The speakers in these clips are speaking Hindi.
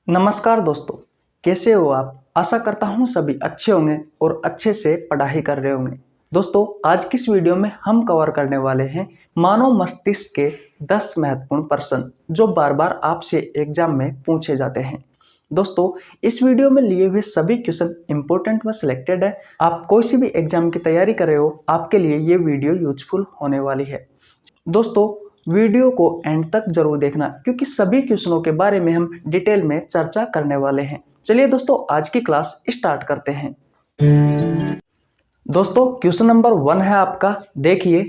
नमस्कार दोस्तों, कैसे हो आप। आशा करता हूँ सभी अच्छे होंगे और अच्छे से पढ़ाई कर रहे होंगे। दोस्तों, आज की इस वीडियो में हम कवर करने वाले हैं मानव मस्तिष्क के 10 महत्वपूर्ण प्रश्न जो बार बार आपसे एग्जाम में पूछे जाते हैं। दोस्तों, इस वीडियो में लिए हुए सभी क्वेश्चन इंपॉर्टेंट व सिलेक्टेड है। आप कोई सी भी एग्जाम की तैयारी कर रहे हो, आपके लिए ये वीडियो यूजफुल होने वाली है। दोस्तों, वीडियो को एंड तक जरूर देखना क्योंकि सभी क्वेश्चनों के बारे में हम डिटेल में चर्चा करने वाले हैं। चलिए दोस्तों, आज की क्लास स्टार्ट करते हैं। दोस्तों, क्वेश्चन नंबर 1 है आपका, देखिए।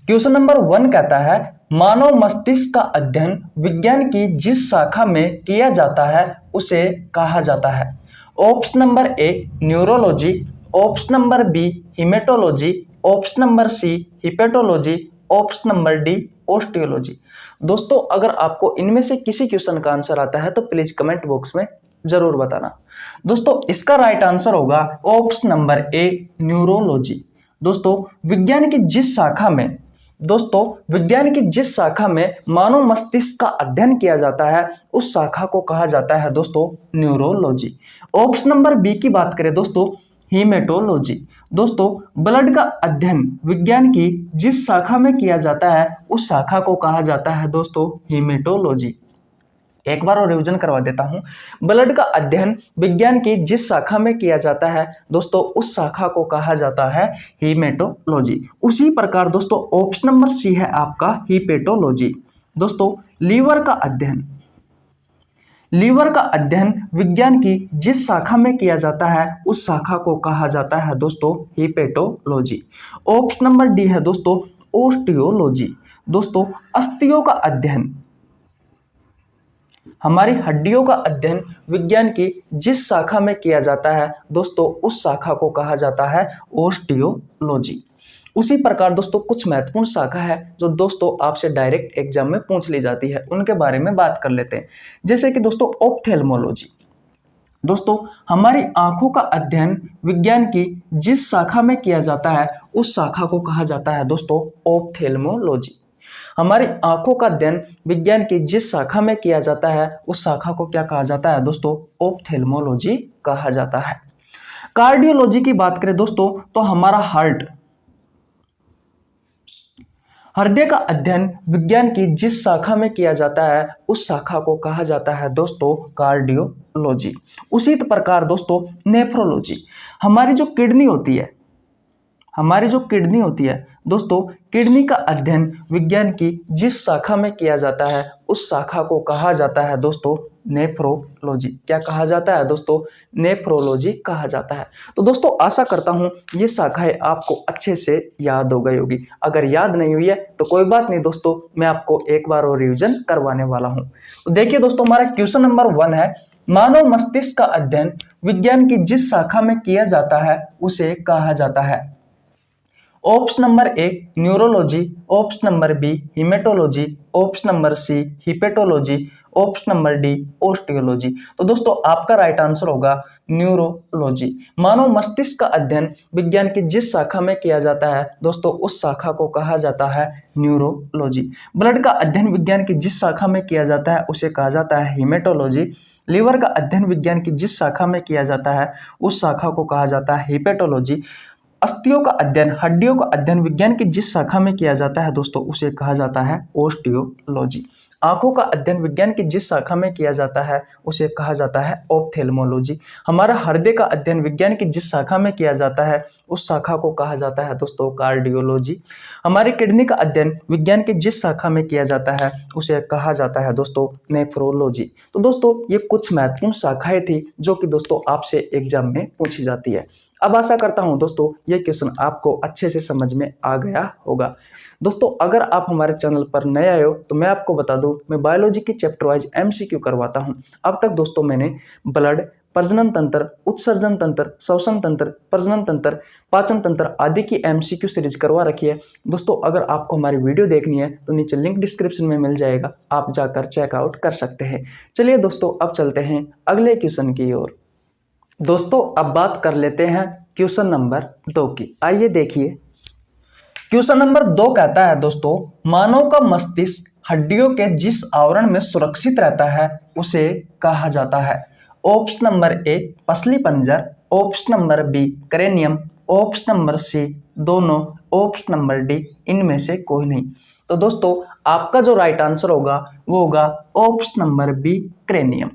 क्वेश्चन नंबर 1 कहता है, मानव मस्तिष्क का अध्ययन विज्ञान की जिस शाखा में किया जाता है उसे कहा जाता है। Option number A neurology, option number B haematology, option number C hepatology, option number D osteology. दोस्तों, अगर आपको इनमें से किसी क्वेश्चन का आंसर आता है तो प्लीज कमेंट बॉक्स में जरूर बताना। दोस्तों, इसका राइट आंसर होगा ऑप्शन नंबर ए न्यूरोलॉजी। दोस्तों, विज्ञान की जिस शाखा में मानव मस्तिष्क का अध्ययन किया जाता है उस शाखा को कहा जाता है दोस्तों न्यूरोलॉजी। ऑप्शन नंबर बी की बात करें दोस्तों, हीमेटोलॉजी। दोस्तों, ब्लड का अध्ययन विज्ञान की जिस शाखा में किया जाता है उस शाखा को कहा जाता है दोस्तों हीमेटोलॉजी। एक बार और रिवीजन करवा देता हूं। ब्लड का अध्ययन विज्ञान की जिस शाखा में किया जाता है दोस्तों उस शाखा को कहा जाता है हीमेटोलॉजी। उसी प्रकार दोस्तों ऑप्शन नंबर सी है आपका हिपेटोलॉजी। दोस्तों, लीवर का अध्ययन विज्ञान की जिस शाखा में किया जाता है उस शाखा को कहा जाता है दोस्तों हिपेटोलॉजी। ऑप्शन नंबर डी है दोस्तों ऑस्टियोलॉजी। दोस्तों, अस्थियों का अध्ययन, हमारी हड्डियों का अध्ययन विज्ञान की जिस शाखा में किया जाता है दोस्तों उस शाखा को कहा जाता है ऑस्टियोलॉजी। उसी प्रकार दोस्तों कुछ महत्वपूर्ण शाखा है जो दोस्तों आपसे डायरेक्ट एग्जाम में पूछ ली जाती है, उनके बारे में बात कर लेते हैं। जैसे कि दोस्तों ऑप्थेल्मोलॉजी। दोस्तों, हमारी आंखों का अध्ययन विज्ञान की जिस शाखा में किया जाता है उस शाखा को कहा जाता है दोस्तों ऑप्थेल्मोलॉजी। हमारी आंखों का अध्ययन विज्ञान की जिस शाखा में किया जाता है उस शाखा को क्या कहा जाता है दोस्तों ऑप्थेल्मोलॉजी कहा जाता है। कार्डियोलॉजी की बात करें दोस्तों तो हमारा हृदय का अध्ययन विज्ञान की जिस शाखा में किया जाता है उस शाखा को कहा जाता है दोस्तों कार्डियोलॉजी। उसी प्रकार दोस्तों नेफ्रोलॉजी, हमारी जो किडनी होती है दोस्तों, किडनी का अध्ययन विज्ञान की जिस शाखा में किया जाता है उस शाखा को कहा जाता है दोस्तों नेफ्रोलॉजी। क्या कहा जाता है दोस्तों? नेफ्रोलॉजी कहा जाता है। तो दोस्तों आशा करता हूं ये शाखाएं आपको अच्छे से याद हो गई होगी। अगर याद नहीं हुई है तो कोई बात नहीं दोस्तों, मैं आपको एक बार और रिवीजन करवाने वाला हूं। तो देखिए दोस्तों, हमारा क्वेश्चन नंबर 1 है, मानव मस्तिष्क का अध्ययन विज्ञान की जिस शाखा में किया जाता है उसे कहा जाता है। Option number A neurology, option number B haematology, option number C hepatology, option number D osteology. तो दोस्तों आपका राइट आंसर होगा न्यूरोलॉजी। मानव मस्तिष्क का अध्ययन विज्ञान की जिस शाखा में किया जाता है दोस्तों उस शाखा को कहा जाता है न्यूरोलॉजी। ब्लड का अध्ययन विज्ञान की जिस शाखा में किया जाता है उसे कहा जाता है हिमेटोलॉजी। लीवर का अध्ययन विज्ञान की जिस शाखा में किया जाता है उस शाखा को कहा जाता है हिपेटोलॉजी। अस्थियों का अध्ययन, हड्डियों का अध्ययन विज्ञान की जिस शाखा में किया जाता है दोस्तों उसे कहा जाता है ऑस्टियोलॉजी। आंखों का अध्ययन विज्ञान की जिस शाखा में किया जाता है उसे कहा जाता है ऑप्थेल्मोलॉजी। हमारा हृदय का अध्ययन विज्ञान की जिस शाखा में किया जाता है उस शाखा को कहा जाता है दोस्तों कार्डियोलॉजी। हमारी किडनी का अध्ययन विज्ञान की जिस शाखा में किया जाता है उसे कहा जाता है दोस्तों नेफ्रोलॉजी। तो दोस्तों ये कुछ महत्वपूर्ण शाखाएं थी जो कि दोस्तों आपसे एग्जाम में पूछी जाती है। अब आशा करता हूं दोस्तों ये क्वेश्चन आपको अच्छे से समझ में आ गया होगा। दोस्तों, अगर आप हमारे चैनल पर नए आए हो तो मैं आपको बता दूं, मैं बायोलॉजी की चैप्टर वाइज एमसीक्यू करवाता हूं। अब तक दोस्तों मैंने ब्लड, प्रजनन तंत्र, उत्सर्जन तंत्र, श्वसन तंत्र, प्रजनन तंत्र, पाचन तंत्र आदि की एमसीक्यू सीरीज करवा रखी है। दोस्तों अगर आपको हमारी वीडियो देखनी है तो नीचे लिंक डिस्क्रिप्शन में मिल जाएगा, आप जाकर चेकआउट कर सकते हैं। चलिए दोस्तों अब चलते हैं अगले क्वेश्चन की ओर। दोस्तों अब बात कर लेते हैं क्वेश्चन नंबर 2 की। आइए देखिए, क्वेश्चन नंबर 2 कहता है दोस्तों, मानव का मस्तिष्क हड्डियों के जिस आवरण में सुरक्षित रहता है उसे कहा जाता है? ऑप्शन नंबर ए पसली पंजर, option number B cranium, option number C दोनों, ऑप्शन नंबर डी इनमें से कोई नहीं। तो दोस्तों आपका जो राइट आंसर होगा वो होगा ऑप्शन नंबर बी क्रेनियम।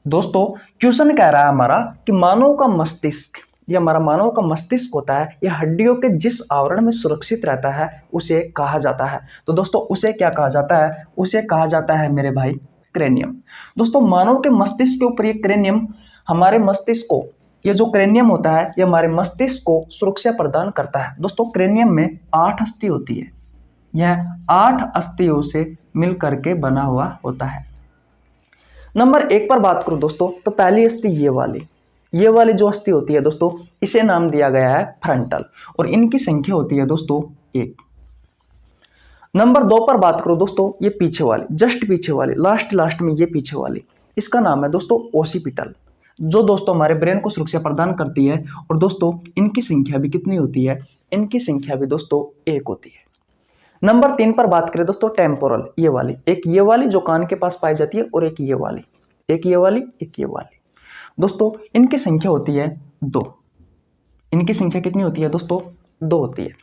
दोस्तों क्वेश्चन कह रहा है हमारा कि मानव का मस्तिष्क, ये हमारा मानव का मस्तिष्क होता है, यह हड्डियों के जिस आवरण में सुरक्षित रहता है उसे कहा जाता है। तो दोस्तों उसे क्या कहा जाता है? उसे कहा जाता है मेरे भाई क्रेनियम। दोस्तों मानव के मस्तिष्क के ऊपर ये क्रेनियम, हमारे मस्तिष्क को, ये जो क्रेनियम होता है ये हमारे मस्तिष्क को सुरक्षा प्रदान करता है। दोस्तों क्रेनियम में 8 अस्थि होती है, यह 8 अस्थियों से मिल करके बना हुआ होता है। नंबर 1 पर बात करूं दोस्तों तो पहली अस्थि ये वाली जो अस्थि होती है दोस्तों इसे नाम दिया गया है फ्रंटल और इनकी संख्या होती है दोस्तों 1। नंबर 2 पर बात करूं दोस्तों, ये पीछे वाली, जस्ट पीछे वाली, लास्ट में ये पीछे वाली, इसका नाम है दोस्तों ओसिपिटल, जो दोस्तों हमारे ब्रेन को सुरक्षा प्रदान करती है। और दोस्तों इनकी संख्या भी कितनी होती है? इनकी संख्या भी दोस्तों 1 होती है। नंबर 3 पर बात करें दोस्तों टेम्पोरल, ये वाली, एक ये वाली जो कान के पास पाई जाती है और एक ये वाली, एक ये वाली, एक ये वाली। दोस्तों इनकी संख्या होती है 2। इनकी संख्या कितनी होती है दोस्तों? 2 होती है।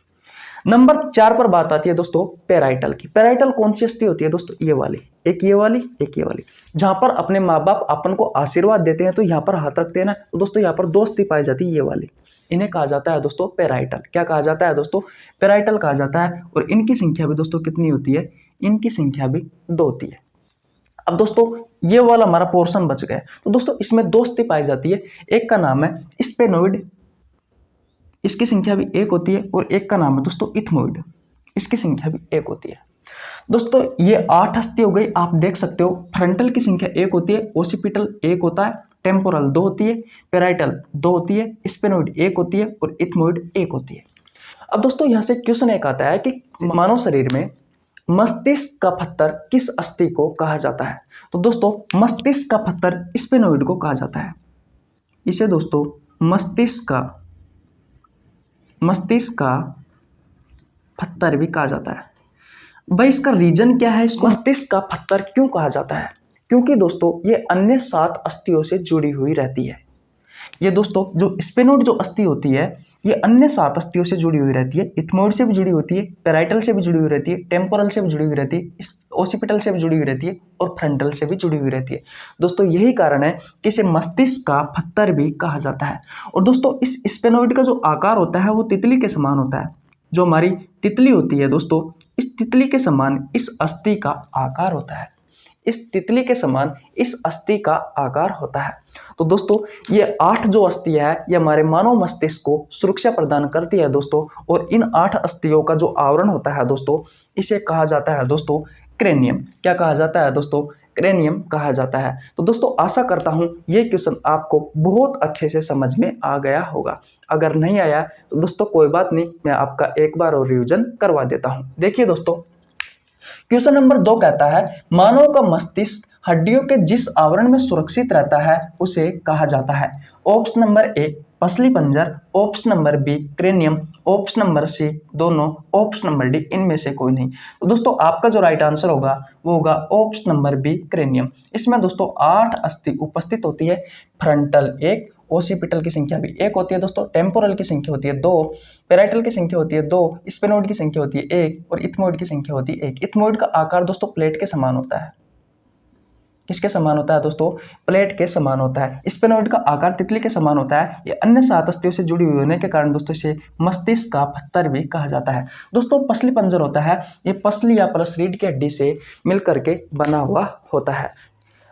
नंबर 4 पर बात आती है दोस्तों पैराइटल की। पैराइटल कौन सी अस्थि होती है दोस्तों? ये वाली, एक ये वाली, एक ये वाली। जहां पर अपने माँ बाप अपन को आशीर्वाद देते हैं तो यहाँ पर हाथ रखते हैं ना, तो दोस्तों यहाँ पर 2 अस्थि पाई जाती है, ये वाली। इन्हें कहा जाता है दोस्तों पैराइटल। क्या कहा जाता है दोस्तों? पैराइटल कहा जाता है। और इनकी संख्या भी दोस्तों कितनी होती है? इनकी संख्या भी 2 होती है। अब दोस्तों ये वाला हमारा पोर्शन बच गया, तो दोस्तों इसमें 2 अस्थि पाई जाती है। एक का नाम है स्पेनोइड, इसकी संख्या भी 1 होती है, और एक का नाम है दोस्तों इथमोइड, इसकी संख्या भी 1 होती है। दोस्तों ये 8 अस्थि हो गई, आप देख सकते हो। फ्रंटल की संख्या 1 होती है, ओसिपिटल 1 होता है, टेम्पोरल 2 होती है, पैराइटल 2 होती है, स्पेनोइड 1 होती है और इथमोइड 1 होती है। अब दोस्तों यहाँ से क्वेश्चन एक आता है कि मानव शरीर में मस्तिष्क का पत्थर किस अस्थि को कहा जाता है? तो दोस्तों मस्तिष्क का पत्थर स्पेनोइड को कहा जाता है। इसे दोस्तों मस्तिष्क का पत्थर भी कहा जाता है। भाई इसका रीजन क्या है? इसको मस्तिष्क का पत्थर क्यों कहा जाता है? क्योंकि दोस्तों ये अन्य 7 अस्थियों से जुड़ी हुई रहती है। ये दोस्तों जो स्पेनोइड जो अस्थि होती है ये अन्य 7 अस्थियों से जुड़ी हुई रहती है। इथमोइड से भी जुड़ी होती है, पैराइटल से भी जुड़ी हुई रहती है, टेम्पोरल से भी जुड़ी हुई रहती है, ओसिपिटल से भी जुड़ी हुई रहती है और फ्रंटल से भी जुड़ी हुई रहती है। दोस्तों यही कारण है कि इसे मस्तिष्क का पत्थर भी कहा जाता है। और दोस्तों इस स्पेनोइड का जो आकार होता है वो तितली के समान होता है। जो हमारी तितली होती है दोस्तों, इस तितली के समान इस अस्थि का आकार होता है। इस तितली के समान इस अस्थि का आकार होता है। तो दोस्तों ये 8 जो अस्थि है ये हमारे मानव मस्तिष्क को सुरक्षा प्रदान करती है दोस्तों। और इन 8 अस्थियों का जो आवरण होता है दोस्तों इसे कहा जाता है दोस्तों क्रेनियम। क्या कहा जाता है दोस्तों? क्रेनियम कहा जाता है। तो दोस्तों आशा करता हूँ ये क्वेश्चन आपको बहुत अच्छे से समझ में आ गया होगा। अगर नहीं आया तो दोस्तों कोई बात नहीं, मैं आपका एक बार और रिवीजन करवा देता हूँ। देखिए दोस्तों क्वेश्चन नंबर 2 कहता है मानव का मस्तिष्क हड्डियों के जिस आवरण में सुरक्षित रहता है उसे कहा जाता है। ऑप्शन नंबर ए पसली पंजर, option number B cranium, option number C दोनों, ऑप्शन नंबर डी इनमें से कोई नहीं। तो दोस्तों आपका जो राइट आंसर होगा वो होगा ऑप्शन नंबर बी क्रेनियम। इसमें दोस्तों 8 अस्थि उपस्थित होती है। फ्रंटल 1, ओसिपिटल की संख्या भी 1 होती है दोस्तों, टेम्पोरल की संख्या होती है 2, पैराइटल की संख्या होती है 2, स्पेनोइड की संख्या होती है 1 और इथमोइड की संख्या होती है 1। इथमोइड का आकार दोस्तों प्लेट के समान होता है। किसके समान होता है दोस्तों? प्लेट के समान होता है। स्पेनोइड का आकार तितली के समान होता है। ये अन्य 7 अस्थियों से जुड़ी हुई होने के कारण दोस्तों इसे मस्तिष्क का पत्थर भी कहा जाता है। दोस्तों पसली पंजर होता है, ये पसली या प्लस रीढ़ की हड्डी से मिल करके बना हुआ होता है।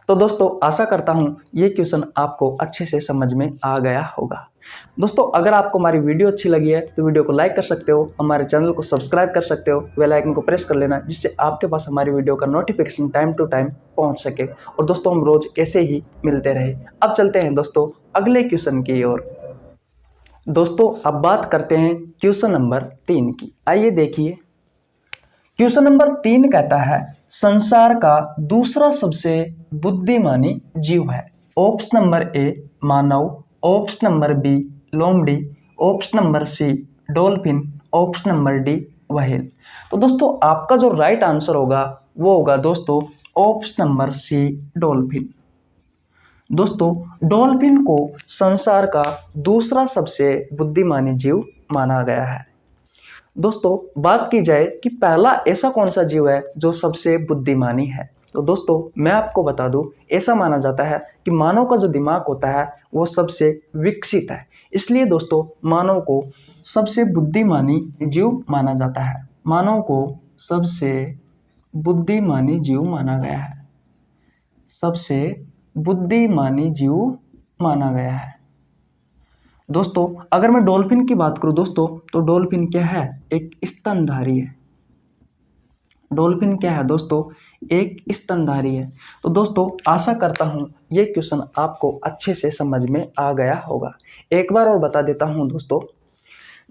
तो दोस्तों आशा करता हूँ ये क्वेश्चन आपको अच्छे से समझ में आ गया होगा। दोस्तों अगर आपको हमारी वीडियो अच्छी लगी है तो वीडियो को लाइक कर सकते हो, हमारे चैनल को सब्सक्राइब कर सकते हो, बेल आइकन को प्रेस कर लेना जिससे आपके पास हमारी वीडियो का नोटिफिकेशन टाइम टू टाइम पहुंच सके। और दोस्तों हम रोज ऐसे ही मिलते रहे। अब चलते हैं दोस्तों अगले क्वेश्चन की ओर। दोस्तों अब बात करते हैं क्वेश्चन नंबर 3 की। आइए देखिए क्वेश्चन नंबर 3 कहता है संसार का दूसरा सबसे बुद्धिमानी जीव है। ऑप्शन नंबर ए मानव, ऑप्शन नंबर बी लोमड़ी, option number C dolphin, option number D whale. तो दोस्तों आपका जो राइट आंसर होगा वो होगा दोस्तों ऑप्शन नंबर सी, डॉल्फिन। दोस्तों डॉल्फिन को संसार का दूसरा सबसे बुद्धिमानी जीव माना गया है। दोस्तों बात की जाए कि पहला ऐसा कौन सा जीव है जो सबसे बुद्धिमानी है, तो दोस्तों मैं आपको बता दूं, ऐसा माना जाता है कि मानव का जो दिमाग होता है वो सबसे विकसित है, इसलिए दोस्तों मानव को सबसे बुद्धिमानी जीव माना जाता है। मानव को सबसे बुद्धिमानी जीव माना गया है, सबसे बुद्धिमानी जीव माना गया है। दोस्तों अगर मैं डॉल्फिन की बात करूं दोस्तों, तो डॉल्फिन क्या है, एक स्तनधारी है। डॉल्फिन क्या है दोस्तों, एक स्तनधारी है। तो दोस्तों आशा करता हूं ये क्वेश्चन आपको अच्छे से समझ में आ गया होगा। एक बार और बता देता हूं दोस्तों,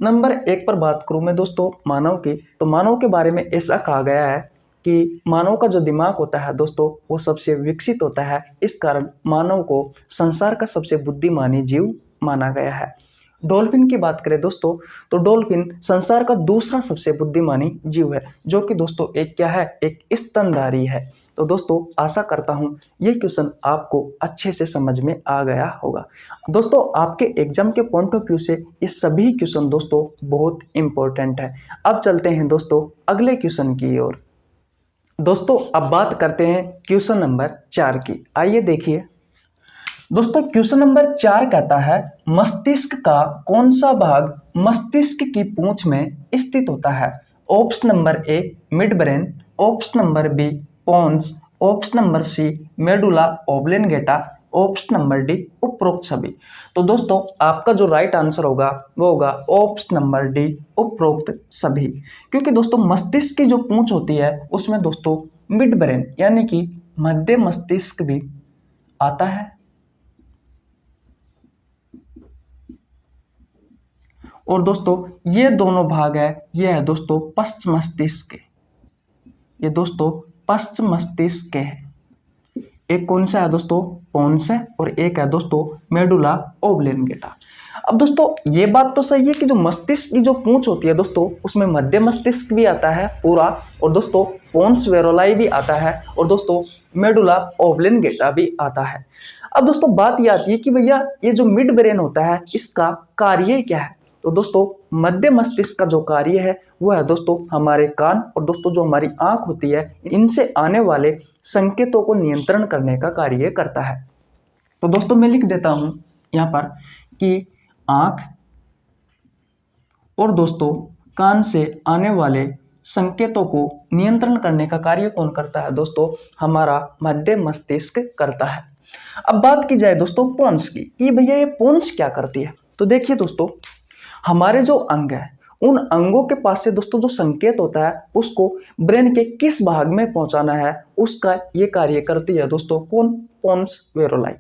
नंबर 1 पर बात करूं मैं दोस्तों मानव की, तो मानव के बारे में ऐसा कहा गया है कि मानव का जो दिमाग होता है दोस्तों वो सबसे विकसित होता है, इस कारण मानव को संसार का सबसे बुद्धिमानी जीव माना गया है। डॉल्फिन की बात करें दोस्तों, तो डॉल्फिन संसार का दूसरा सबसे बुद्धिमानी जीव है, जो कि दोस्तों एक क्या है, एक स्तनधारी है। तो दोस्तों आशा करता हूं ये क्वेश्चन आपको अच्छे से समझ में आ गया होगा। दोस्तों आपके एग्जाम के पॉइंट ऑफ व्यू से ये सभी क्वेश्चन दोस्तों बहुत इंपॉर्टेंट है। अब चलते हैं दोस्तों अगले क्वेश्चन की ओर। दोस्तों अब बात करते हैं क्वेश्चन नंबर 4 की। आइए देखिए दोस्तों, क्वेश्चन नंबर 4 कहता है मस्तिष्क का कौन सा भाग मस्तिष्क की पूंछ में स्थित होता है। Option number A midbrain, option number B pons, option number C medulla oblongata, option number D उपरोक्त सभी। तो दोस्तों आपका जो राइट आंसर होगा वो होगा ऑप्शन नंबर डी उपरोक्त सभी, क्योंकि दोस्तों मस्तिष्क की जो पूंछ होती है उसमें दोस्तों मिड ब्रेन यानी कि मध्य मस्तिष्क भी आता है, और दोस्तों ये दोनों भाग है, ये है दोस्तों पश्च मस्तिष्क, ये दोस्तों पश्च मस्तिष्क है। एक कौन सा है दोस्तों, पोन्स है, और एक है दोस्तों मेडुला ओब्लेंगेटा। अब दोस्तों ये बात तो सही है कि जो मस्तिष्क की जो पूंछ होती है दोस्तों उसमें मध्य मस्तिष्क भी आता है पूरा, और दोस्तों पोन्स वेरोलाई भी आता है, और दोस्तों मेडुला ओब्लेंगेटा भी आता है। अब दोस्तों बात ये आती है कि भैया ये जो मिड ब्रेन होता है इसका कार्य क्या है। तो दोस्तों मध्य मस्तिष्क का जो कार्य है वो है दोस्तों हमारे कान और दोस्तों जो हमारी आंख होती है इनसे आने वाले संकेतों को नियंत्रण करने का कार्य करता है। तो दोस्तों मैं लिख देता हूं यहाँ पर कि आंख और दोस्तों कान से आने वाले संकेतों को नियंत्रण करने का कार्य कौन करता है दोस्तों, हमारा मध्य मस्तिष्क करता है। अब बात की जाए दोस्तों पोन्स की कि भैया ये पोन्स क्या करती है। तो देखिए दोस्तों हमारे जो अंग है उन अंगों के पास से दोस्तों जो संकेत होता है उसको ब्रेन के किस भाग में पहुंचाना है उसका ये कार्य करती है दोस्तों कौन, पोन्स वेरोलाई।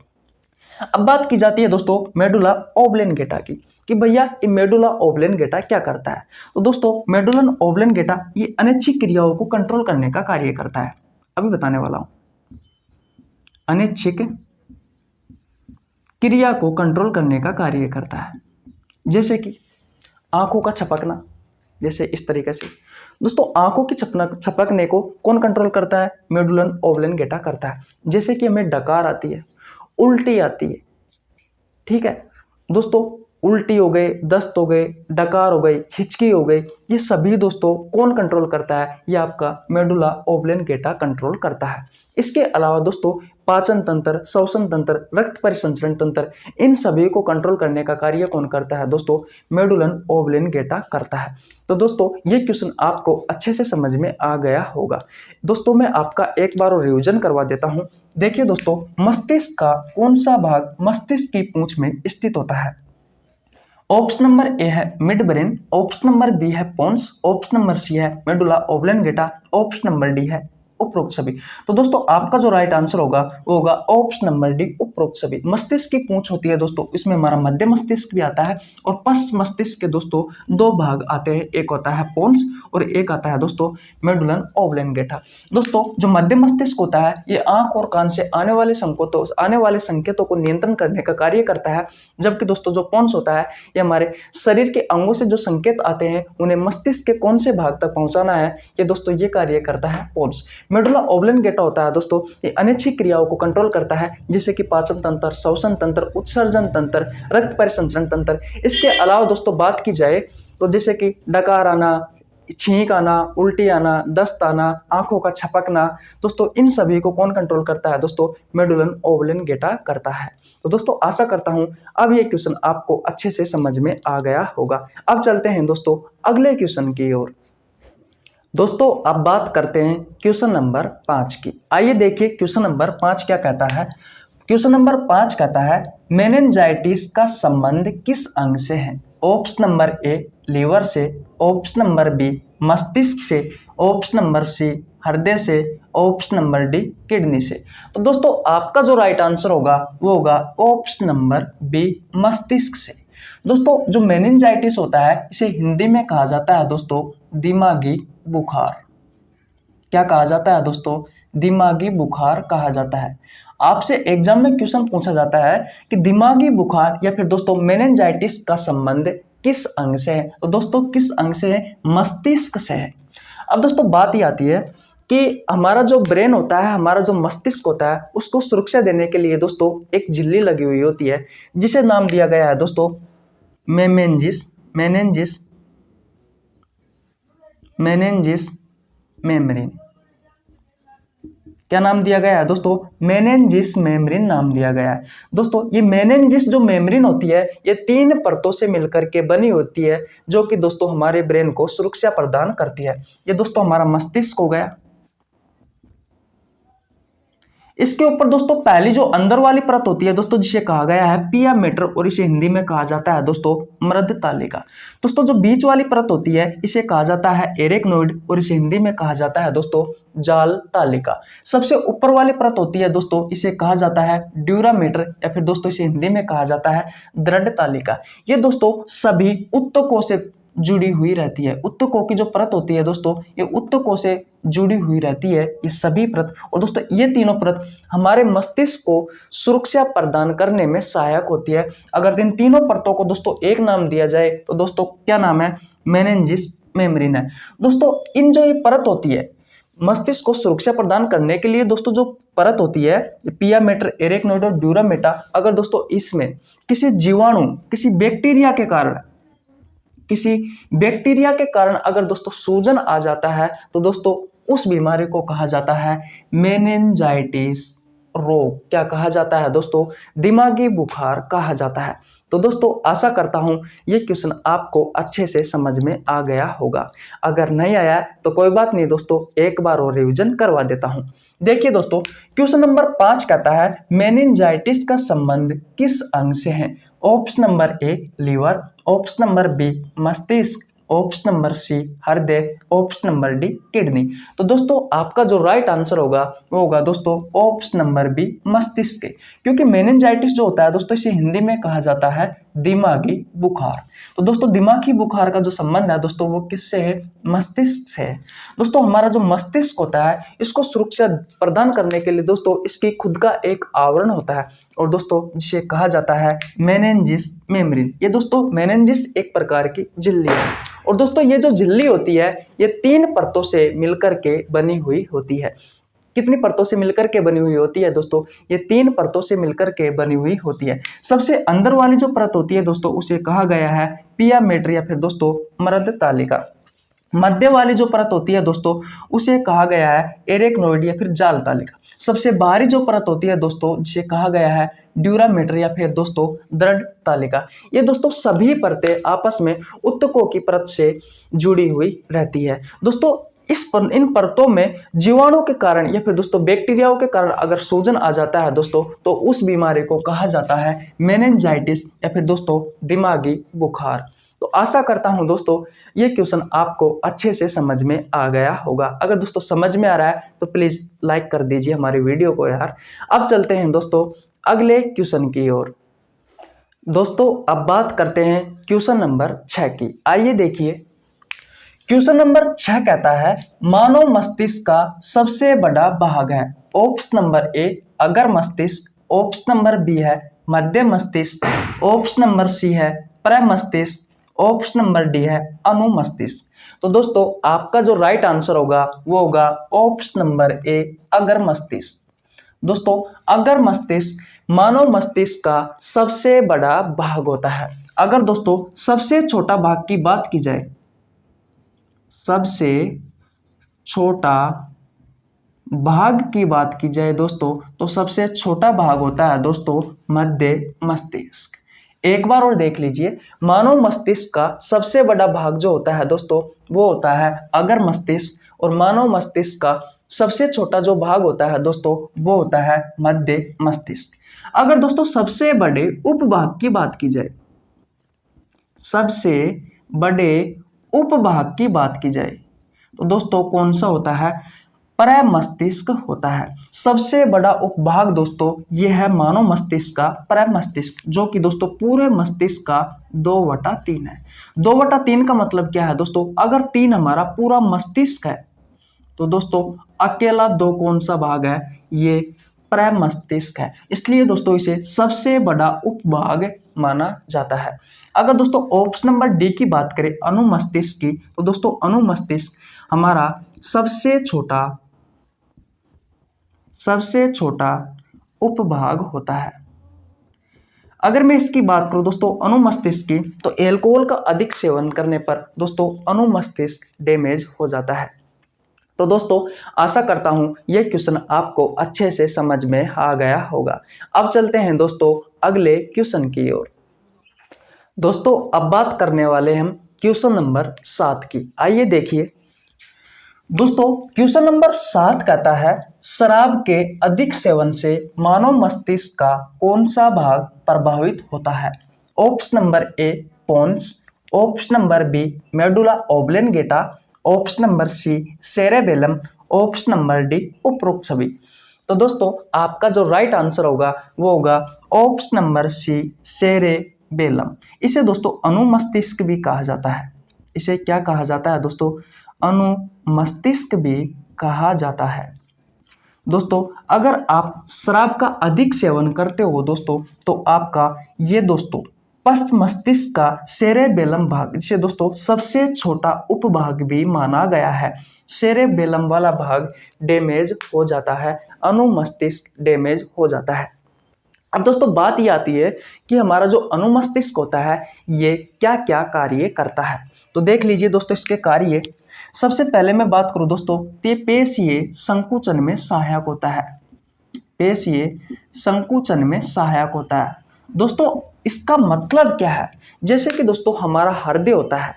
अब बात की जाती है दोस्तों मेडुला ओब्लेंगेटा की कि भैया ये मेडुला ओब्लेंगेटा क्या करता है। तो दोस्तों मेडुला ओब्लेंगेटा ये अनैच्छिक क्रियाओं को कंट्रोल करने का कार्य करता है। अभी बताने वाला हूं, अनैच्छिक क्रिया को कंट्रोल करने का कार्य करता है, जैसे कि आंखों का छपकना, जैसे इस तरीके से। दोस्तों आंखों की छपकने को कौन कंट्रोल करता है, मेडुलन ओब्लेंगेटा करता है। जैसे कि हमें डकार आती है, उल्टी आती है, ठीक है दोस्तों, उल्टी हो गए, दस्त हो गए, डकार हो गई, हिचकी हो गई, ये सभी दोस्तों कौन कंट्रोल करता है, ये आपका मेडुला ओब्लेंगेटा कंट्रोल करता है। इसके अलावा दोस्तों पाचन तंत्र, श्वसन तंत्र, रक्त परिसंचरण तंत्र, इन सभी को कंट्रोल करने का कार्य कौन करता है दोस्तों, मेडुलन ओब्लेंगेटा करता है। तो दोस्तों ये क्वेश्चन आपको अच्छे से समझ में आ गया होगा। दोस्तों मैं आपका एक बार और रिवीजन करवा देता हूं। देखिए दोस्तों मस्तिष्क का कौन सा भाग मस्तिष्क की पूंछ में स्थित होता है। ऑप्शन नंबर ए है midbrain, option number B है पोन्स, ऑप्शन नंबर सी है medulla oblongata, option number D है उपरोक्त सभी। तो दोस्तों आपका जो राइट आंसर होगा वो होगा ऑप्शन नंबर डी, उपरोक्त सभी। मस्तिष्क की पूंछ होती है दोस्तों, इसमें हमारा मध्य मस्तिष्क भी आता है और पश्च मस्तिष्क के दोस्तों दो भाग आते हैं, एक होता है पोन्स और एक आता है दोस्तों मेडुलन ऑब्लेंगेटा। दोस्तों जो मध्य मस्तिष्क होता है ये आंख और कान से आने वाले संकेतों को नियंत्रण करने का कार्य करता है, जबकि दोस्तों जो पोन्स होता है ये हमारे शरीर के अंगों से जो संकेत आते हैं उन्हें मस्तिष्क के कौन से भाग तक पहुंचाना है, ये दोस्तों ये कार्य करता है पोन्स। मेडुला ऑब्लेंगेटा होता है दोस्तों, ये अनैच्छिक क्रियाओं को कंट्रोल करता है, जैसे कि पाचन तंत्र, श्वसन तंत्र, उत्सर्जन तंत्र, रक्त परिसंचरण तंत्र। इसके अलावा दोस्तों बात की जाए तो जैसे कि डकार आना, छींक आना, उल्टी आना, दस्त आना, आंखों का छपकना, दोस्तों इन सभी को कौन कंट्रोल करता है दोस्तों, मेडुलन ऑब्लेंगेटा करता है। तो दोस्तों आशा करता हूं अब ये क्वेश्चन आपको अच्छे से समझ में आ गया होगा। अब चलते हैं दोस्तों अगले क्वेश्चन की ओर। दोस्तों अब बात करते हैं क्वेश्चन नंबर 5 की। आइए देखिए क्वेश्चन नंबर 5 क्या कहता है। क्वेश्चन नंबर 5 कहता है मेनिंजाइटिस का संबंध किस अंग से है। ऑप्शन नंबर ए लीवर से, ऑप्शन नंबर बी मस्तिष्क से, ऑप्शन नंबर सी हृदय से, ऑप्शन नंबर डी किडनी से। तो दोस्तों आपका जो राइट आंसर होगा वो होगा ऑप्शन नंबर बी मस्तिष्क से। दोस्तों जो मेनिंजाइटिस होता है इसे हिंदी में कहा जाता है दोस्तों दिमागी बुखार। क्या कहा जाता है दोस्तों, दिमागी बुखार कहा जाता है। आपसे एग्जाम में क्वेश्चन पूछा जाता है कि दिमागी बुखार या फिर दोस्तों मेनिंजाइटिस का संबंध किस अंग से है। तो दोस्तों किस अंग से है, मस्तिष्क से है। अब दोस्तों बात ये आती है कि हमारा जो ब्रेन होता है, हमारा जो मस्तिष्क होता है, उसको सुरक्षा देने के लिए दोस्तों एक झिल्ली लगी हुई होती है जिसे नाम दिया गया है दोस्तों मेनिंजिस मेम्ब्रेन। क्या नाम दिया गया है दोस्तों, मेनिंजिस मेम्ब्रेन नाम दिया गया है। दोस्तों ये मेनिंजिस जो मेम्ब्रेन होती है ये 3 परतों से मिलकर के बनी होती है, जो कि दोस्तों हमारे ब्रेन को सुरक्षा प्रदान करती है। ये दोस्तों हमारा मस्तिष्क हो गया। इसके ऊपर दोस्तों पहली जो अंदर वाली परत होती है दोस्तों जिसे कहा गया है पिया मेटर और इसे हिंदी में कहा जाता है दोस्तों मृद तालिका। दोस्तों जो बीच वाली परत होती है इसे कहा जाता है एरेक्नोइड और इसे हिंदी में कहा जाता है दोस्तों जाल तालिका। सबसे ऊपर वाली परत होती है दोस्तों इसे कहा जाता है ड्यूरामेटर या फिर दोस्तों इसे हिंदी में कहा जाता है दृढ़ तालिका। ये दोस्तों सभी उत्तकों से जुड़ी हुई रहती है। उत्तकों की जो परत होती है दोस्तों ये उत्तकों से जुड़ी हुई रहती है, ये सभी परत। और दोस्तों ये तीनों परत हमारे मस्तिष्क को सुरक्षा प्रदान करने में सहायक होती है। अगर इन तीनों परतों को दोस्तों एक नाम दिया जाए तो दोस्तों क्या नाम है, मेनिंजिस मेम्ब्रेन है। दोस्तों इन जो ये परत होती है मस्तिष्क को सुरक्षा प्रदान करने के लिए दोस्तों जो परत होती है पिया मेटर, एरेक्नोइड और ड्यूरामेटा, अगर दोस्तों इसमें किसी जीवाणु, किसी बैक्टीरिया के कारण अगर दोस्तों सूजन आ जाता है तो दोस्तों उस बीमारी को कहा जाता है मेनिंजाइटिस रोग। क्या कहा जाता है दोस्तों, दिमागी बुखार कहा जाता है। तो दोस्तों आशा करता हूं ये क्वेश्चन आपको अच्छे से समझ में आ गया होगा। अगर नहीं आया तो कोई बात नहीं दोस्तों, एक बार और रिवीजन करवा देता हूं। देखिए दोस्तों क्वेश्चन नंबर 5 कहता है मेनिंजाइटिस का संबंध किस अंग से है। Option number A liver, option number B मस्तिष्क, ऑप्शन नंबर सी हृदय, ऑप्शन नंबर डी किडनी। तो दोस्तों आपका जो राइट आंसर होगा वो होगा दोस्तों ऑप्शन नंबर बी मस्तिष्क, क्योंकि मेनिंजाइटिस जो होता है दोस्तों इसे हिंदी में कहा जाता है दिमागी बुखार। तो दोस्तों दिमागी बुखार का जो संबंध है दोस्तों वो किससे है, मस्तिष्क से है। दोस्तों हमारा जो मस्तिष्क होता है इसको सुरक्षा प्रदान करने के लिए दोस्तों इसकी खुद का एक आवरण होता है और दोस्तों जिसे कहा जाता है मेनिंजिस मेम्ब्रेन। ये दोस्तों मेनिंजिस एक प्रकार की झिल्ली है और दोस्तों ये जो झिल्ली होती है ये 3 परतों से मिलकर के बनी हुई होती है। कितनी परतों से मिलकर के बनी हुई होती है दोस्तों, ये 3 परतों से मिलकर के बनी हुई होती है। सबसे अंदर वाली जो परत होती है दोस्तों उसे कहा गया है पिया मेटर या फिर दोस्तों मृद तालिका। मध्य वाली जो परत होती है दोस्तों उसे कहा गया है एरेक्नोइड या फिर जाल तालिका। सबसे बाहरी जो परत होती है दोस्तों जिसे कहा गया है ड्यूरामेटर या फिर दोस्तों दृढ़ तालिका। ये दोस्तों सभी परतें आपस में उत्तकों की परत से जुड़ी हुई रहती है। दोस्तों इन परतों में जीवाणु के कारण या फिर दोस्तों बैक्टीरियाओं के कारण अगर सूजन आ जाता है दोस्तों तो उस बीमारी को कहा जाता है मेनिंजाइटिस या फिर दोस्तों दिमागी बुखार। तो आशा करता हूं दोस्तों ये क्वेश्चन आपको अच्छे से समझ में आ गया होगा। अगर दोस्तों समझ में आ रहा है तो प्लीज लाइक कर दीजिए हमारी वीडियो को यार। अब चलते हैं दोस्तों अगले क्वेश्चन की ओर। दोस्तों अब बात करते हैं क्वेश्चन नंबर 6 की। आइए देखिए क्वेश्चन नंबर 6 कहता है मानव मस्तिष्क का सबसे बड़ा भाग है। ऑप्शन नंबर ए अगर मस्तिष्क, ऑप्शन नंबर बी है मध्य मस्तिष्क, ऑप्शन नंबर सी है प्रमस्तिष्क, ऑप्शन नंबर डी है अनुमस्तिष्क। तो दोस्तों आपका जो राइट आंसर होगा वो होगा ऑप्शन नंबर ए अगर मस्तिष्क। दोस्तों अगर मस्तिष्क मानव मस्तिष्क का सबसे बड़ा भाग होता है। अगर दोस्तों सबसे छोटा भाग की बात की जाए, सबसे छोटा भाग की बात की जाए दोस्तों, तो सबसे छोटा भाग होता है दोस्तों मध्य मस्तिष्क। एक बार और देख लीजिए, मानव मस्तिष्क का सबसे बड़ा भाग जो होता है दोस्तों वो होता है अगर मस्तिष्क, और मानव मस्तिष्क का सबसे छोटा जो भाग होता है दोस्तों वो होता है मध्य मस्तिष्क। अगर दोस्तों सबसे बड़े उपभाग की बात की जाए, सबसे बड़े उपभाग की बात की जाए तो दोस्तों कौन सा होता है, प्रमस्तिष्क होता है। सबसे बड़ा उपभाग दोस्तों ये है मानव मस्तिष्क का प्रमस्तिष्क, जो कि दोस्तों पूरे मस्तिष्क का 2/3 है। 2/3 का मतलब क्या है दोस्तों, अगर 3 हमारा पूरा मस्तिष्क है तो दोस्तों अकेला 2 कौन सा भाग है, ये प्रमस्तिष्क है। इसलिए दोस्तों इसे सबसे बड़ा उपभाग माना जाता है। अगर दोस्तों ऑप्शन नंबर डी की बात करें अनुमस्तिष्क की, तो दोस्तों अनुमस्तिष्क हमारा सबसे छोटा उपभाग होता है। अगर मैं इसकी बात करूं दोस्तों अनुमस्तिष्क की, तो एल्कोहल का अधिक सेवन करने पर दोस्तों अनुमस्तिष्क डैमेज हो जाता है। तो दोस्तों आशा करता हूं यह क्वेश्चन आपको अच्छे से समझ में आ गया होगा। अब चलते हैं दोस्तों अगले क्वेश्चन की ओर। दोस्तों अब बात करने वाले हम क्वेश्चन नंबर 7 की। आइए देखिए दोस्तों क्वेश्चन नंबर 7 कहता है शराब के अधिक सेवन से मानव मस्तिष्क का कौन सा भाग प्रभावित होता है। Option number A pons, option number B medulla oblongata, option number C cerebellum, option number D उपरोक्त सभी। तो दोस्तों आपका जो राइट आंसर होगा वो होगा ऑप्शन नंबर सी सेरेबेलम। इसे दोस्तों अनुमस्तिष्क भी कहा जाता है। इसे क्या कहा जाता है दोस्तों, अनुमस्तिष्क भी कहा जाता है। दोस्तों अगर आप शराब का अधिक सेवन करते हो दोस्तों, तो आपका ये दोस्तों पश्च मस्तिष्क का सेरेबेलम भाग, जिसे दोस्तों सबसे छोटा उपभाग भी माना गया है, सेरेबेलम वाला भाग डैमेज हो जाता है, अनुमस्तिष्क डैमेज हो जाता है। अब दोस्तों बात ये आती है कि हमारा जो अनुमस्तिष्क होता है ये क्या क्या कार्य करता है। तो देख लीजिए दोस्तों इसके कार्य। सबसे पहले मैं बात करूं दोस्तों, ये पेशीय संकुचन में सहायक होता है। पेशीय संकुचन में सहायक होता है। दोस्तों इसका मतलब क्या है, जैसे कि दोस्तों हमारा हृदय होता है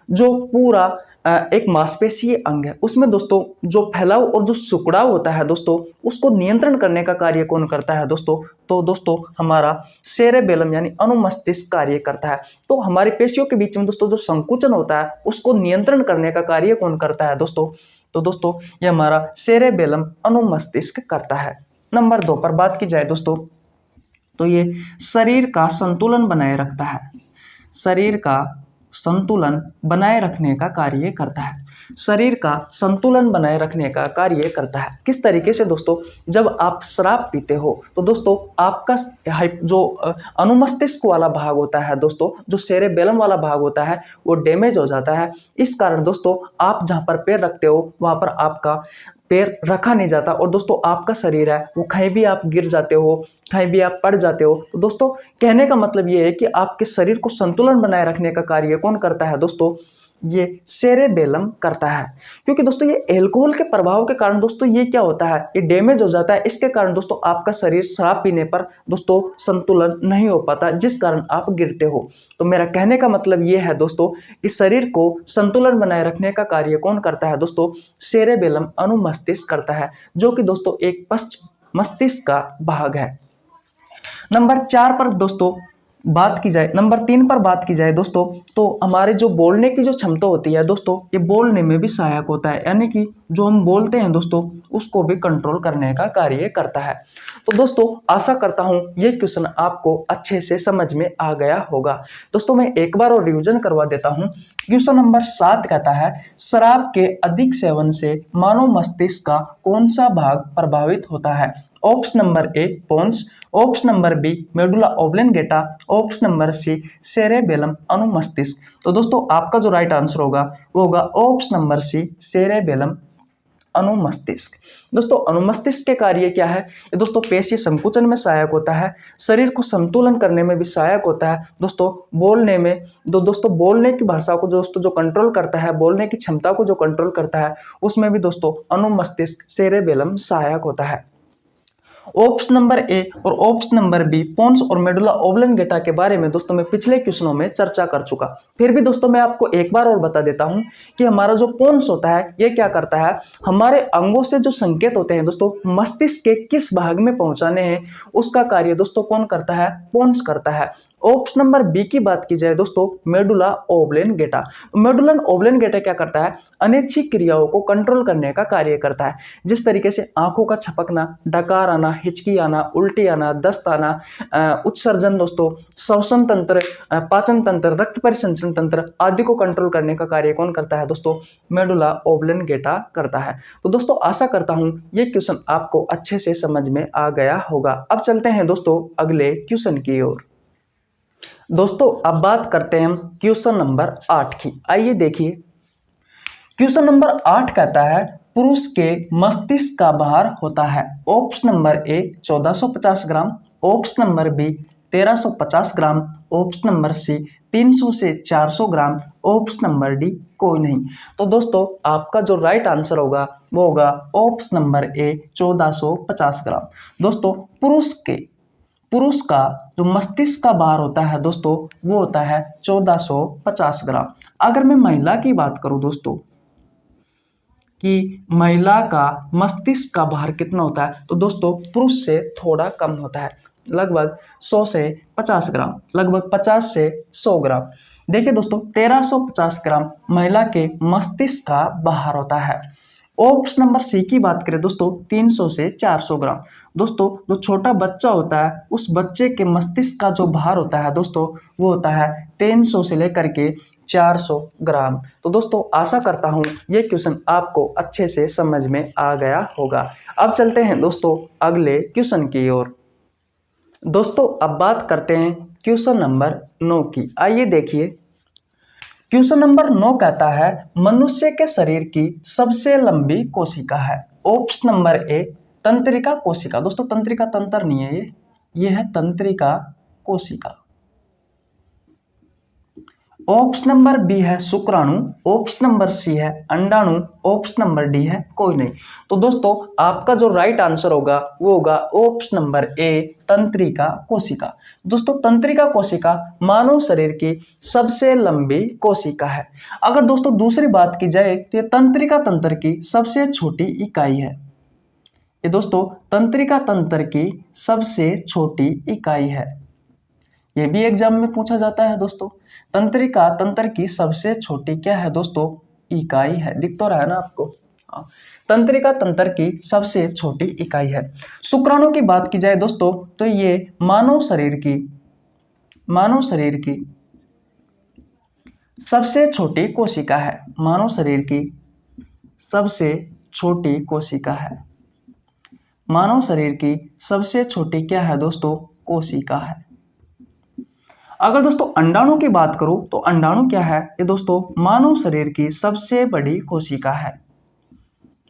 जो पूरा एक मांसपेशीय अंग है, उसमें दोस्तों जो फैलाव और जो सिकुड़ाव होता है दोस्तों उसको नियंत्रण करने का कार्य कौन करता है दोस्तों, तो दोस्तों हमारा सेरेबेलम यानी अनुमस्तिष्क कार्य करता है। तो हमारी पेशियों के बीच में दोस्तों जो संकुचन होता है उसको नियंत्रण करने का कार्य कौन करता है दोस्तों, तो दोस्तों ये हमारा सेरेबेलम अनुमस्तिष्क करता है। नंबर 2 पर बात की जाए दोस्तों, तो ये शरीर का संतुलन बनाए रखता है। शरीर का संतुलन बनाए रखने का कार्य करता है। शरीर का संतुलन बनाए रखने का कार्य करता है। किस तरीके से दोस्तों, जब आप शराब पीते हो तो दोस्तों आपका जो अनुमस्तिष्क वाला भाग होता है दोस्तों, जो सेरेबेलम वाला भाग होता है वो डैमेज हो जाता है। इस कारण दोस्तों आप जहाँ पर पैर रखते हो वहाँ पर आपका पैर रखा नहीं जाता, और दोस्तों आपका शरीर है वो कहीं भी आप गिर जाते हो, कहीं भी आप पड़ जाते हो। तो दोस्तों कहने का मतलब ये है कि आपके शरीर को संतुलन बनाए रखने का कार्य कौन करता है दोस्तों, ये सेरेबेलम करता है। क्योंकि दोस्तों ये एल्कोहल के प्रभाव के कारण दोस्तों ये क्या होता है, ये डैमेज हो जाता है। इसके कारण दोस्तों आपका शरीर शराब पीने पर दोस्तों संतुलन नहीं हो पाता, जिस कारण आप गिरते हो। तो मेरा कहने का मतलब ये है दोस्तों कि शरीर को संतुलन बनाए रखने का कार्य कौन करता है दोस्तों, सेरेबेलम अनुमस्तिष्क करता है, जो कि दोस्तों एक पश्च मस्तिष्क का भाग है। नंबर 4 पर दोस्तों बात की जाए, नंबर 3 पर बात की जाए दोस्तों, तो हमारे जो बोलने की जो क्षमता होती है दोस्तों, ये बोलने में भी सहायक होता है, यानी कि जो हम बोलते हैं दोस्तों उसको भी कंट्रोल करने का कार्य करता है। तो दोस्तों आशा करता हूं ये क्वेश्चन आपको अच्छे से समझ में आ गया होगा। दोस्तों मैं एक बार और रिवीजन करवा देता हूं। क्वेश्चन नंबर 7 कहता है, शराब के अधिक सेवन से मानव मस्तिष्क का कौन सा भाग प्रभावित होता है? Option number A pons, option number B medulla oblongata, option number C cerebellum अनुमस्तिष्क। तो दोस्तों आपका जो राइट आंसर होगा वो होगा ऑप्शन नंबर सी सेरेबेलम अनुमस्तिष्क। दोस्तों अनुमस्तिष्क के कार्य क्या है? ये दोस्तों पेशीय संकुचन में सहायक होता है, शरीर को संतुलन करने में भी सहायक होता है, दोस्तों बोलने में दोस्तों बोलने की भाषा को दोस्तों जो कंट्रोल करता है, बोलने की क्षमता को जो कंट्रोल करता है, उसमें भी दोस्तों अनुमस्तिष्क सेरेबेलम सहायक होता है। ऑप्शन नंबर ए और ऑप्शन नंबर बी पोन्स और मेडुला ओब्लेंगेटा के बारे में दोस्तों मैं पिछले क्वेश्चनों में चर्चा कर चुका। फिर भी दोस्तों मैं आपको एक बार और बता देता हूं कि हमारा जो पोन्स होता है ये क्या करता है, हमारे अंगों से जो संकेत होते हैं दोस्तों मस्तिष्क के किस भाग में पहुंचाने हैं उसका कार्य दोस्तों कौन करता है? पोन्स करता है। ऑप्शन नंबर बी की बात की जाए दोस्तों मेडुला ओब्लेंगेटा, मेडुला ओब्लेंगेटा क्या करता है? अनैच्छिक क्रियाओं को कंट्रोल करने का कार्य करता है, जिस तरीके से आंखों का छपकना, डकार आना, हिचकी आना, उल्टी आना, दस्त आना, उत्सर्जन दोस्तों, श्वसन तंत्र, पाचन तंत्र, रक्त परिसंचरण तंत्र आदि को कंट्रोल करने का कार्य कौन करता है दोस्तों? मेडुला ओब्लेंगेटा करता है। तो दोस्तों आशा करता हूं ये क्वेश्चन आपको अच्छे से समझ में आ गया होगा। अब चलते हैं दोस्तों अगले क्वेश्चन की ओर। दोस्तों अब बात करते हैं हम क्वेश्चन नंबर 8 की। आइए देखिए, क्वेश्चन नंबर 8 कहता है, पुरुष के मस्तिष्क का भार होता है। Option number A 1450 gram, option number B 1350 gram, option number C 300 से 400 ग्राम, ऑप्शन नंबर डी कोई नहीं। तो दोस्तों आपका जो राइट आंसर होगा वो होगा ऑप्शन नंबर ए 1450 ग्राम। दोस्तों पुरुष का जो मस्तिष्क का भार होता है दोस्तों वो होता है 1450 ग्राम। अगर मैं महिला की बात करूं दोस्तों कि महिला का मस्तिष्क का भार कितना होता है, तो दोस्तों पुरुष से थोड़ा कम होता है, लगभग 100 से 50 ग्राम, लगभग 50 से 100 ग्राम। देखिए दोस्तों 1350 ग्राम महिला के मस्तिष्क का भार होता है। ऑप्शन नंबर सी की बात करें दोस्तों 300 से 400 ग्राम। दोस्तों जो छोटा बच्चा होता है उस बच्चे के मस्तिष्क का जो भार होता है दोस्तों वो होता है 300 से लेकर के 400 ग्राम। तो दोस्तों आशा करता हूं ये क्वेश्चन आपको अच्छे से समझ में आ गया होगा। अब चलते हैं दोस्तों अगले क्वेश्चन की ओर। दोस्तों अब बात करते हैं क्वेश्चन नंबर 9 की। आइए देखिए, क्वेश्चन नंबर 9 कहता है, मनुष्य के शरीर की सबसे लंबी कोशिका है। ऑप्शन नंबर ए तंत्रिका कोशिका। दोस्तों तंत्रिका तंत्र नहीं है, ये है तंत्रिका कोशिका। ऑप्शन नंबर बी है शुक्राणु, ऑप्शन नंबर सी है अंडाणु, ऑप्शन नंबर डी है कोई नहीं। तो दोस्तों आपका जो राइट आंसर होगा वो होगा ऑप्शन नंबर ए तंत्रिका कोशिका। दोस्तों तंत्रिका कोशिका मानव शरीर की सबसे लंबी कोशिका है। अगर दोस्तों दूसरी बात की जाए तो ये तंत्रिका तंत्र की सबसे छोटी इकाई है। ये दोस्तों तंत्रिका तंत्र की सबसे छोटी इकाई है, ये भी एग्जाम में पूछा जाता है दोस्तों। तंत्रिका तंत्र की सबसे छोटी क्या है दोस्तों? इकाई है। दिख तो रहा है ना आपको? हाँ, तंत्रिका तंत्र की सबसे छोटी इकाई है। शुक्राणु की बात की जाए दोस्तों तो ये मानव शरीर की सबसे छोटी कोशिका है। मानव शरीर की सबसे छोटी कोशिका है। मानव शरीर की सबसे छोटी क्या है दोस्तों? कोशिका है। अगर दोस्तों अंडाणु की बात करूं तो अंडाणु क्या है? ये दोस्तों मानव शरीर की सबसे बड़ी कोशिका है।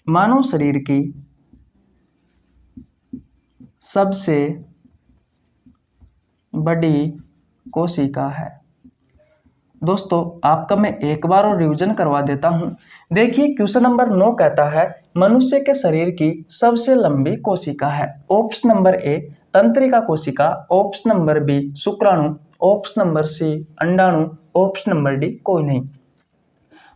मानव शरीर की सबसे बड़ी कोशिका है। दोस्तों आपका मैं एक बार और रिवीजन करवा देता हूं। देखिए क्वेश्चन नंबर 9 कहता है, मनुष्य के शरीर की सबसे लंबी कोशिका है। ऑप्शन नंबर ए तंत्रिका कोशिका, ऑप्शन नंबर बी शुक्राणु, ऑप्शन नंबर सी अंडाणु, ऑप्शन नंबर डी कोई नहीं।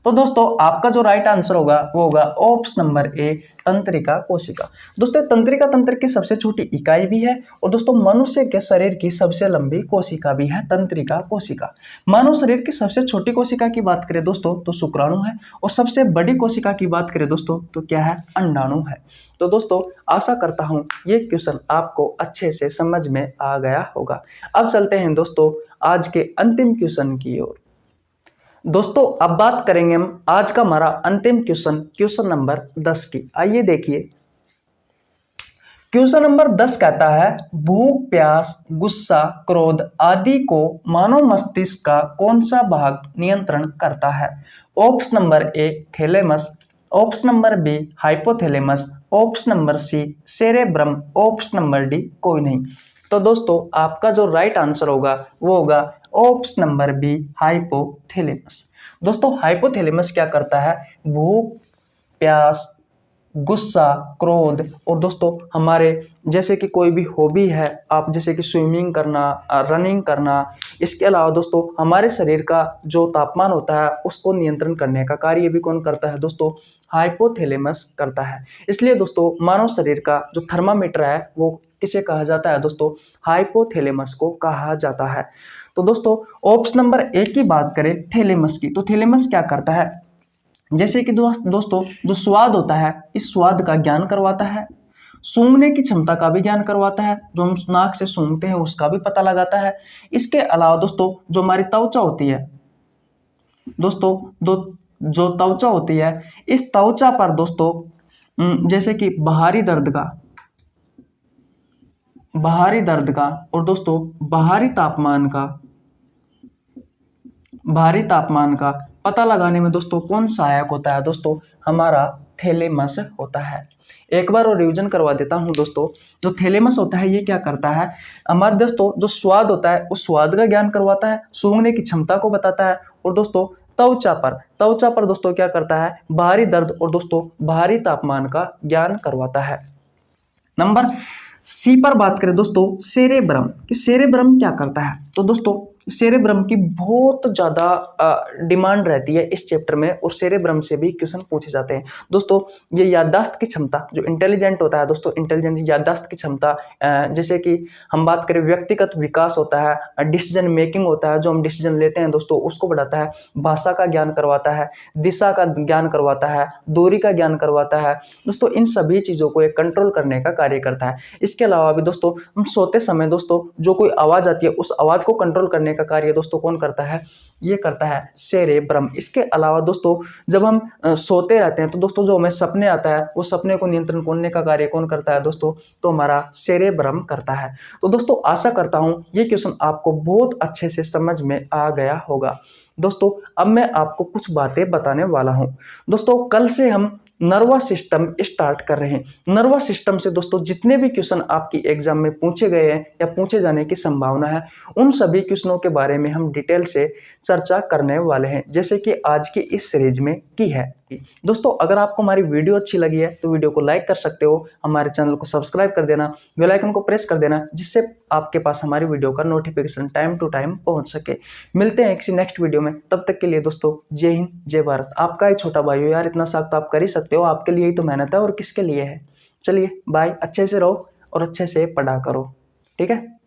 तो दोस्तों आपका जो राइट आंसर होगा वो होगा ऑप्शन नंबर ए, तंत्रिका कोशिका। दोस्तों तंत्रिका तंत्र की सबसे छोटी इकाई भी है और दोस्तों मनुष्य के शरीर की सबसे लंबी कोशिका भी है तंत्रिका कोशिका। मानव शरीर की सबसे छोटी कोशिका की बात करें दोस्तों तो शुक्राणु है, और सबसे बड़ी कोशिका की बात करें दोस्तों तो क्या है, अंडाणु है। तो दोस्तों आशा करता हूं ये क्वेश्चन आपको अच्छे से समझ में आ गया होगा। अब चलते हैं दोस्तों आज के अंतिम क्वेश्चन की ओर। दोस्तों अब बात करेंगे हम आज का हमारा अंतिम क्वेश्चन नंबर 10 की। आइए देखिए, क्वेश्चन नंबर 10 कहता है भूख, प्यास, गुस्सा, क्रोध आदि को मानव मस्तिष्क का कौन सा भाग नियंत्रण करता है? Option number A thalamus, option number B hypothalamus, option number C cerebrum, option number D कोई नहीं। तो दोस्तों आपका जो राइट आंसर होगा वो होगा ऑप्शन नंबर बी हाइपोथैलेमस। दोस्तों हाइपोथैलेमस क्या करता है, भूख, प्यास, गुस्सा, क्रोध और दोस्तों हमारे जैसे कि कोई भी हॉबी है आप जैसे कि स्विमिंग करना, रनिंग करना, इसके अलावा दोस्तों हमारे शरीर का जो तापमान होता है उसको नियंत्रण करने का कार्य भी कौन करता है दोस्तों, हाइपोथैलेमस करता है। इसलिए दोस्तों मानव शरीर का जो थर्मामीटर है वो किसे कहा जाता है दोस्तों, हाइपोथैलेमस को कहा जाता है। तो दोस्तों ऑप्शन नंबर ए की बात करें थैलेमस की, तो थैलेमस क्या करता है, जैसे कि दोस्तों जो स्वाद होता है इस स्वाद का ज्ञान करवाता है, सूंघने की क्षमता का भी ज्ञान करवाता है, जो हम नाक से सूंघते हैं उसका भी पता लगाता है। इसके अलावा दोस्तों जो हमारी त्वचा होती है दोस्तों, जो त्वचा होती है इस त्वचा पर दोस्तों जैसे कि बाहरी दर्द का और दोस्तों बाहरी तापमान का पता लगाने में दोस्तों कौन सहायक होता है दोस्तों, हमारा थैलेमस होता है। एक बार और रिवीजन करवा देता हूं दोस्तों, जो थैलेमस होता है ये क्या करता है, हमारे दोस्तों जो स्वाद होता है उस स्वाद का ज्ञान करवाता है, सूंघने की क्षमता को बताता है और दोस्तों त्वचा पर दोस्तों क्या करता है, बाहरी दर्द और दोस्तों बाहरी तापमान का ज्ञान करवाता है। नंबर सी पर बात करें दोस्तों सेरेब्रम कि सेरेब्रम क्या करता है, तो दोस्तों सेरेब्रम की बहुत ज़्यादा डिमांड रहती है इस चैप्टर में और सेरेब्रम से भी क्वेश्चन पूछे जाते हैं। दोस्तों ये याददाश्त की क्षमता, जो इंटेलिजेंट होता है दोस्तों, इंटेलिजेंट याददाश्त की क्षमता, जैसे कि हम बात करें व्यक्तिगत विकास होता है, डिसीजन मेकिंग होता है, जो हम डिसीजन लेते हैं दोस्तों उसको बढ़ाता है, भाषा का ज्ञान करवाता है, दिशा का ज्ञान करवाता है, दूरी का ज्ञान करवाता है दोस्तों, इन सभी चीज़ों को एक कंट्रोल करने का कार्य करता है। इसके अलावा भी दोस्तों हम सोते समय दोस्तों जो कोई आवाज़ आती है उस आवाज़ को कंट्रोल करने का कार्य दोस्तों कौन करता है, ये करता है सेरेब्रम। इसके अलावा दोस्तों जब हम सोते रहते हैं तो दोस्तों जो हमें सपने आता है वो सपने को नियंत्रण करने का कार्य कौन करता है दोस्तों, तो हमारा सेरेब्रम करता है। तो दोस्तों आशा करता हूं ये क्वेश्चन आपको बहुत अच्छे से समझ में आ गया होगा। दोस्तों अब मैं आपको कुछ बातें बताने वाला हूं। दोस्तों कल से हम नर्वस सिस्टम स्टार्ट कर रहे हैं। नर्वस सिस्टम से दोस्तों जितने भी क्वेश्चन आपकी एग्जाम में पूछे गए हैं या पूछे जाने की संभावना है उन सभी क्वेश्चनों के बारे में हम डिटेल से चर्चा करने वाले हैं, जैसे कि आज की इस सीरीज में की है। दोस्तों अगर आपको हमारी वीडियो अच्छी लगी है तो वीडियो को लाइक कर सकते हो, हमारे चैनल को सब्सक्राइब कर देना, बेल आइकन को प्रेस कर देना, जिससे आपके पास हमारी वीडियो का नोटिफिकेशन टाइम टू टाइम पहुंच सके। मिलते हैं किसी नेक्स्ट वीडियो में, तब तक के लिए दोस्तों जय हिंद जय भारत। आपका ही छोटा भाई हो यार, इतना साथ तो आप कर ही सकते हो, आपके लिए ही तो मेहनत है और किसके लिए है। चलिए बाय, अच्छे से रहो और अच्छे से पढ़ा करो, ठीक है।